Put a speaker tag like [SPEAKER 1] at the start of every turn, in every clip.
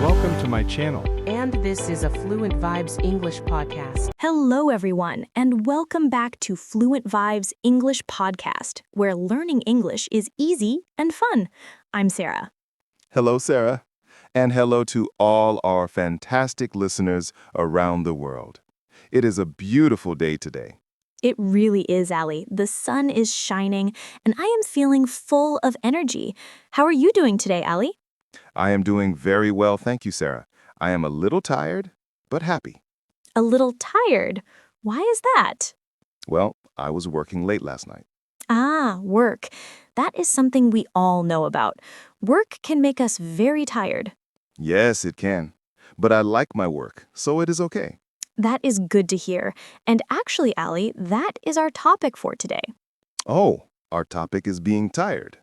[SPEAKER 1] Welcome to my channel.
[SPEAKER 2] And this is a Fluent Vibes English podcast.
[SPEAKER 3] Hello, everyone, and welcome back to Fluent Vibes English Podcast, where learning English is easy and fun. I'm Sarah.
[SPEAKER 4] Hello, Sarah. And hello to all our fantastic listeners around the world. It is a beautiful day today.
[SPEAKER 3] It really is, Allie. The sun is shining, and I am feeling full of energy. How are you doing today, Allie?
[SPEAKER 4] I am doing very well, thank you, Sarah. I am a little tired, but happy.
[SPEAKER 3] A little tired. Why is that?
[SPEAKER 4] Well, I was working late last night.
[SPEAKER 3] Ah, work. That is something we all know about. Work can make us very tired.
[SPEAKER 4] Yes, it can. But I like my work, so it is okay.
[SPEAKER 3] That is good to hear. And actually, Allie, that is our topic for today.
[SPEAKER 4] Oh, our topic is being tired.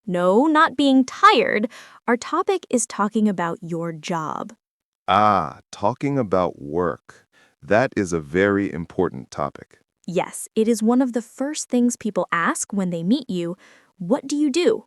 [SPEAKER 3] No, not being tired. Our topic is talking about your job.
[SPEAKER 4] Ah, talking about work. That is a very important topic.
[SPEAKER 3] Yes, it is one of the first things people ask when they meet you. What do you do?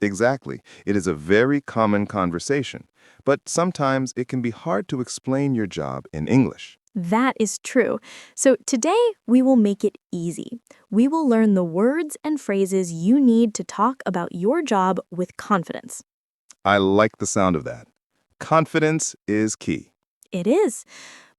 [SPEAKER 4] Exactly. It is a very common conversation, but sometimes it can be hard to explain your job in English.
[SPEAKER 3] That is true. So today we will make it easy. We will learn the words and phrases you need to talk about your job with confidence.
[SPEAKER 4] I like the sound of that. Confidence is key.
[SPEAKER 3] It is.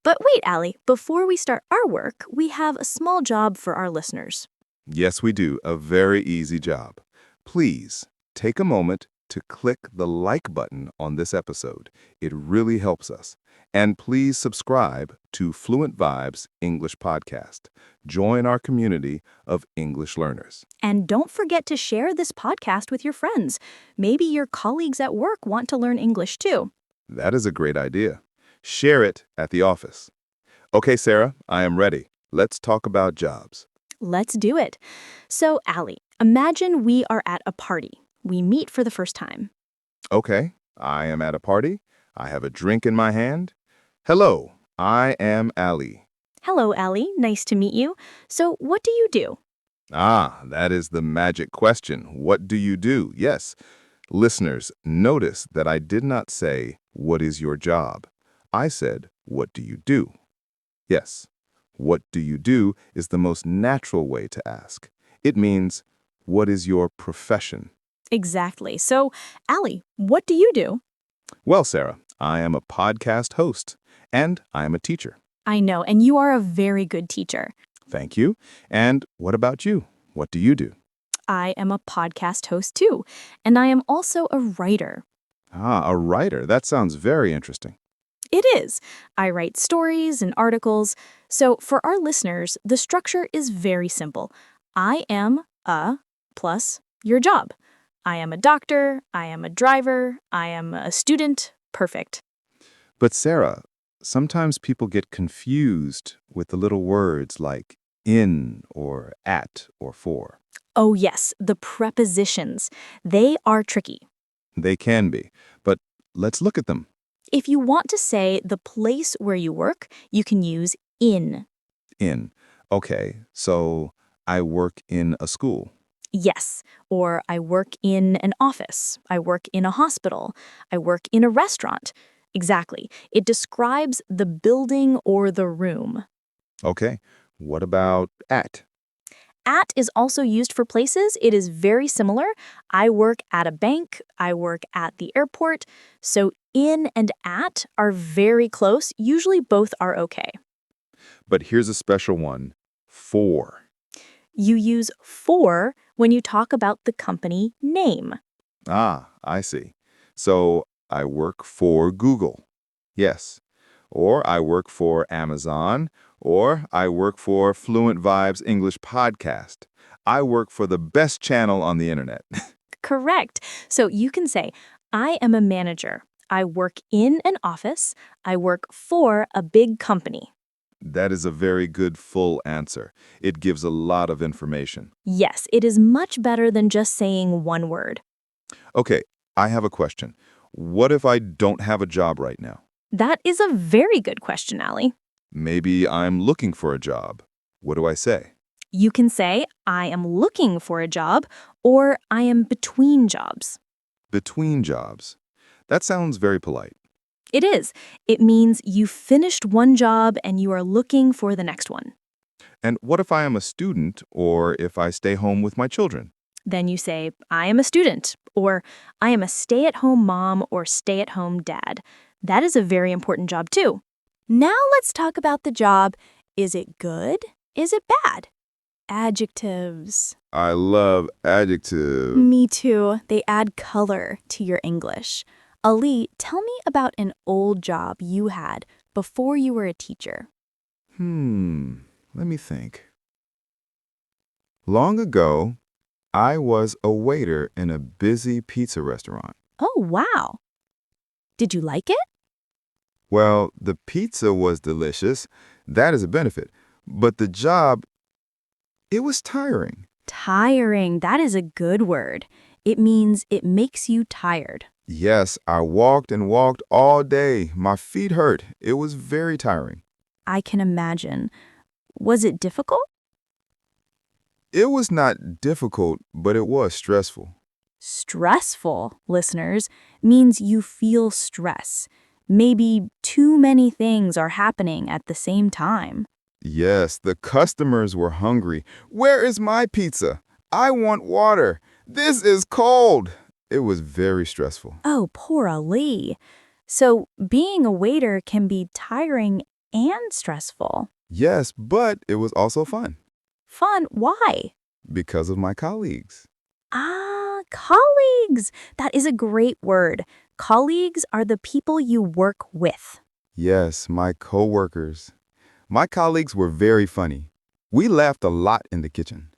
[SPEAKER 3] But wait, Allie, before we start our work, we have a small job for our listeners.
[SPEAKER 4] Yes, we do. A very easy job. Please take a moment to click the like button on this episode. It really helps us. And please subscribe to Fluent Vibes English Podcast. Join our community of English learners.
[SPEAKER 3] And don't forget to share this podcast with your friends. Maybe your colleagues at work want to learn English too.
[SPEAKER 4] That is a great idea. Share it at the office. Okay, Sarah, I am ready. Let's talk about jobs.
[SPEAKER 3] Let's do it. So, Allie, imagine we are at a party. We meet for the first time.
[SPEAKER 4] Okay, I am at a party. I have a drink in my hand. Hello, I am Ali.
[SPEAKER 3] Hello, Allie. Nice to meet you. So, what do you do?
[SPEAKER 4] Ah, that is the magic question. What do you do? Yes. Listeners, notice that I did not say, what is your job? I said, what do you do? Yes, what do you do is the most natural way to ask. It means, what is your profession?
[SPEAKER 3] Exactly. So, Allie, what do you do?
[SPEAKER 4] Well, Sarah, I am a podcast host, and I am a teacher.
[SPEAKER 3] I know, and you are a very good teacher.
[SPEAKER 4] Thank you. And what about you? What do you do?
[SPEAKER 3] I am a podcast host too, and I am also a writer.
[SPEAKER 4] Ah, a writer. That sounds very interesting.
[SPEAKER 3] It is. I write stories and articles. So, for our listeners, the structure is very simple. I am a plus your job. I am a doctor, I am a driver, I am a student. Perfect.
[SPEAKER 4] But Sarah, sometimes people get confused with the little words like in or at or for.
[SPEAKER 3] Oh yes, the prepositions. They are tricky.
[SPEAKER 4] They can be, but let's look at them.
[SPEAKER 3] If you want to say the place where you work, you can use in.
[SPEAKER 4] In. Okay, so I work in a school.
[SPEAKER 3] Yes, or I work in an office. I work in a hospital. I work in a restaurant. Exactly. It describes the building or the room.
[SPEAKER 4] Okay, what about at?
[SPEAKER 3] At is also used for places. It is very similar. I work at a bank. I work at the airport. So in and at are very close. Usually both are okay.
[SPEAKER 4] But here's a special one, for.
[SPEAKER 3] You use for when you talk about the company name.
[SPEAKER 4] Ah, I see. So I work for Google. Yes. Or I work for Amazon. Or I work for Fluent Vibes English Podcast. I work for the best channel on the internet.
[SPEAKER 3] Correct. So you can say, I am a manager. I work in an office. I work for a big company.
[SPEAKER 4] That is a very good full answer. It gives a lot of information.
[SPEAKER 3] Yes, it is much better than just saying one word.
[SPEAKER 4] Okay, I have a question. What if I don't have a job right now?
[SPEAKER 3] That is a very good question, Allie.
[SPEAKER 4] Maybe I'm looking for a job. What do I say?
[SPEAKER 3] You can say, I am looking for a job, or I am between jobs.
[SPEAKER 4] Between jobs. That sounds very polite.
[SPEAKER 3] It is. It means you finished one job and you are looking for the next one.
[SPEAKER 4] And what if I am a student or if I stay home with my children?
[SPEAKER 3] Then you say, I am a student, or I am a stay-at-home mom or stay-at-home dad. That is a very important job too. Now let's talk about the job. Is it good? Is it bad? Adjectives.
[SPEAKER 4] I love adjectives.
[SPEAKER 3] Me too. They add color to your English. Ali, tell me about an old job you had before you were a teacher.
[SPEAKER 4] Let me think. Long ago, I was a waiter in a busy pizza restaurant.
[SPEAKER 3] Oh, wow. Did you like it?
[SPEAKER 4] Well, the pizza was delicious. That is a benefit. But the job, it was tiring.
[SPEAKER 3] Tiring. That is a good word. It means it makes you tired.
[SPEAKER 4] Yes, I walked and walked all day. My feet hurt. It was very tiring.
[SPEAKER 3] I can imagine. Was it difficult?
[SPEAKER 4] It was not difficult, but it was stressful.
[SPEAKER 3] Stressful, listeners, means you feel stress. Maybe too many things are happening at the same time.
[SPEAKER 4] Yes, the customers were hungry. Where is my pizza? I want water. This is cold. It was very stressful.
[SPEAKER 3] Oh, poor Ali. So being a waiter can be tiring and stressful.
[SPEAKER 4] Yes, but it was also fun
[SPEAKER 3] Fun, why?
[SPEAKER 4] because of my colleagues.
[SPEAKER 3] Ah, colleagues. That is a great word. Colleagues are the people you work with.
[SPEAKER 4] Yes, my coworkers. My colleagues were very funny. We laughed a lot in the kitchen.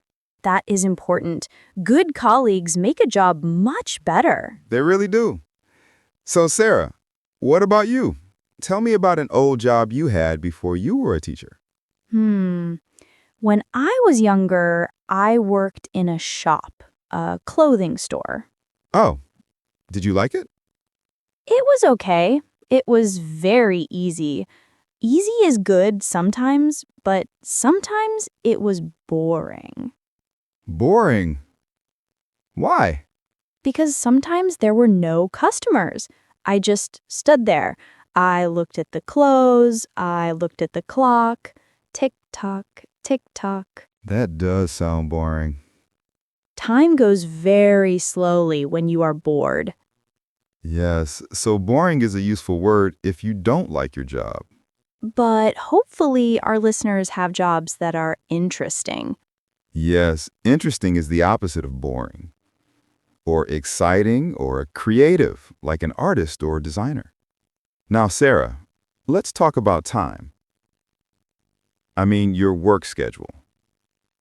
[SPEAKER 3] That is important. Good colleagues make a job much better.
[SPEAKER 4] They really do. So, Sarah, what about you? Tell me about an old job you had before you were a teacher.
[SPEAKER 3] When I was younger, I worked in a shop, a clothing store.
[SPEAKER 4] Oh, did you like it?
[SPEAKER 3] It was okay. It was very easy. Easy is good sometimes, but sometimes it was boring.
[SPEAKER 4] Boring. Why?
[SPEAKER 3] Because sometimes there were no customers. I just stood there. I looked at the clothes, I looked at the clock. Tick-tock, tick-tock.
[SPEAKER 4] That does sound boring.
[SPEAKER 3] Time goes very slowly when you are bored.
[SPEAKER 4] Yes, so boring is a useful word if you don't like your job.
[SPEAKER 3] But hopefully our listeners have jobs that are interesting.
[SPEAKER 4] Yes, interesting is the opposite of boring. Or exciting or creative, like an artist or designer. Now, Sarah, let's talk about time. I mean, your work schedule.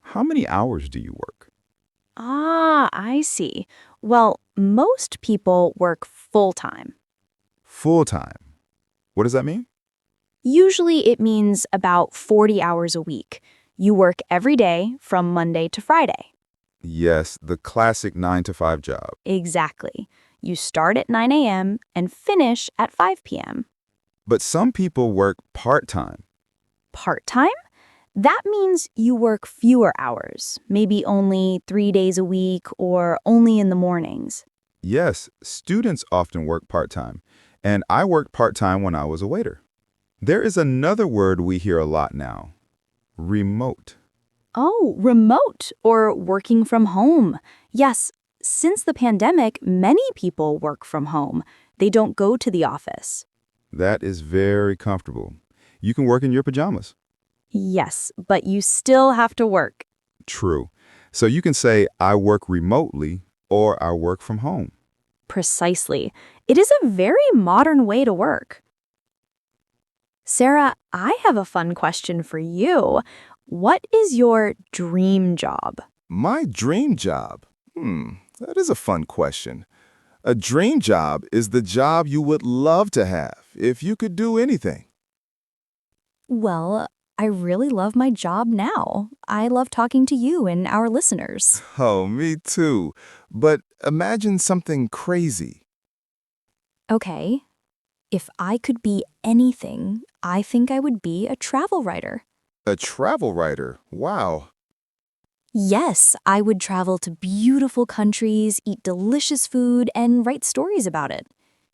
[SPEAKER 4] How many hours do you work?
[SPEAKER 3] Ah, I see. Well, most people work full-time.
[SPEAKER 4] Full-time. What does that mean?
[SPEAKER 3] Usually it means about 40 hours a week. You work every day from Monday to Friday.
[SPEAKER 4] Yes, the classic 9-to-5 job.
[SPEAKER 3] Exactly. You start at 9 a.m. and finish at 5 p.m.
[SPEAKER 4] But some people work part-time.
[SPEAKER 3] Part-time? That means you work fewer hours, maybe only 3 days a week or only in the mornings.
[SPEAKER 4] Yes, students often work part-time, and I worked part-time when I was a waiter. There is another word we hear a lot now, remote.
[SPEAKER 3] Oh, remote or working from home. Yes, since the pandemic, many people work from home. They don't go to the office.
[SPEAKER 4] That is very comfortable. You can work in your pajamas.
[SPEAKER 3] Yes, but you still have to work.
[SPEAKER 4] True. So you can say, I work remotely or I work from home.
[SPEAKER 3] Precisely. It is a very modern way to work. Sarah, I have a fun question for you. What is your dream job?
[SPEAKER 4] My dream job? That is a fun question. A dream job is the job you would love to have if you could do anything.
[SPEAKER 3] Well, I really love my job now. I love talking to you and our listeners.
[SPEAKER 4] Oh, me too. But imagine something crazy.
[SPEAKER 3] Okay. If I could be anything, I think I would be a travel writer.
[SPEAKER 4] A travel writer? Wow.
[SPEAKER 3] Yes, I would travel to beautiful countries, eat delicious food, and write stories about it.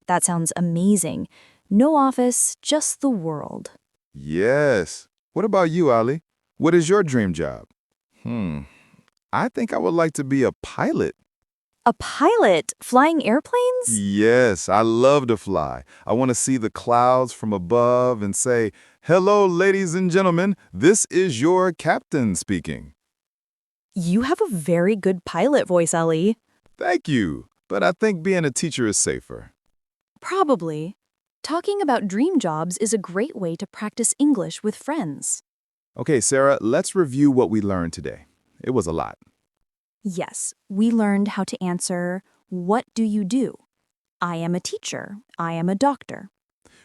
[SPEAKER 3] That sounds amazing. No office, just the world.
[SPEAKER 4] Yes. What about you, Ali? What is your dream job? I think I would like to be a pilot.
[SPEAKER 3] A pilot flying airplanes?
[SPEAKER 4] Yes, I love to fly. I want to see the clouds from above and say, "Hello, ladies and gentlemen, this is your captain speaking."
[SPEAKER 3] You have a very good pilot voice, Ellie.
[SPEAKER 4] Thank you, but I think being a teacher is safer.
[SPEAKER 3] Probably. Talking about dream jobs is a great way to practice English with friends.
[SPEAKER 4] Okay, Sarah, let's review what we learned today. It was a lot.
[SPEAKER 3] Yes, we learned how to answer, "What do you do?" I am a teacher. I am a doctor.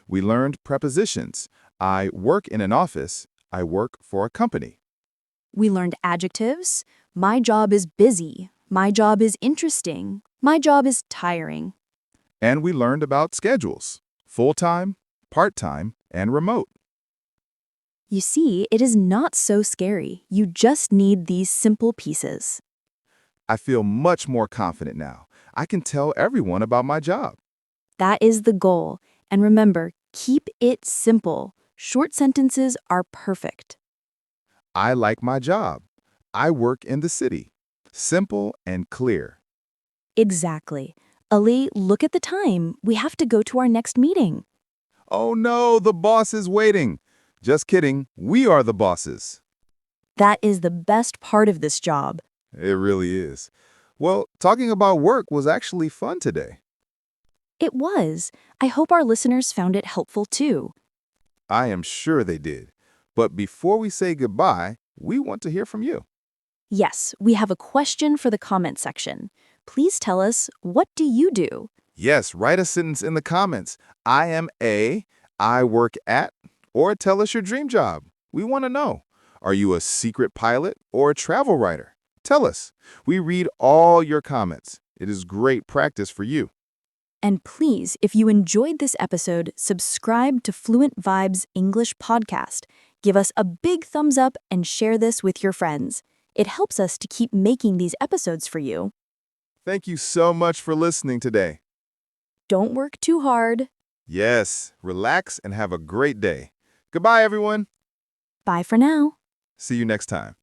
[SPEAKER 4] We learned prepositions. I work in an office. I work for a company.
[SPEAKER 3] We learned adjectives. My job is busy. My job is interesting. My job is tiring.
[SPEAKER 4] And we learned about schedules: full-time, part-time, and remote.
[SPEAKER 3] You see, it is not so scary. You just need these simple pieces.
[SPEAKER 4] I feel much more confident now. I can tell everyone about my job.
[SPEAKER 3] That is the goal. And remember, keep it simple. Short sentences are perfect.
[SPEAKER 4] I like my job. I work in the city. Simple and clear.
[SPEAKER 3] Exactly. Ali, look at the time. We have to go to our next meeting.
[SPEAKER 4] Oh no, the boss is waiting. Just kidding, we are the bosses.
[SPEAKER 3] That is the best part of this job.
[SPEAKER 4] It really is. Well, talking about work was actually fun today.
[SPEAKER 3] It was. I hope our listeners found it helpful too.
[SPEAKER 4] I am sure they did. But before we say goodbye, we want to hear from you.
[SPEAKER 3] Yes, we have a question for the comment section. Please tell us, what do you do?
[SPEAKER 4] Yes, write a sentence in the comments. I am a, I work at, or tell us your dream job. We want to know. Are you a secret pilot or a travel writer? Tell us. We read all your comments. It is great practice for you.
[SPEAKER 3] And please, if you enjoyed this episode, subscribe to Fluent Vibes English podcast. Give us a big thumbs up and share this with your friends. It helps us to keep making these episodes for you.
[SPEAKER 4] Thank you so much for listening today.
[SPEAKER 3] Don't work too hard.
[SPEAKER 4] Yes, relax and have a great day. Goodbye, everyone.
[SPEAKER 3] Bye for now.
[SPEAKER 4] See you next time.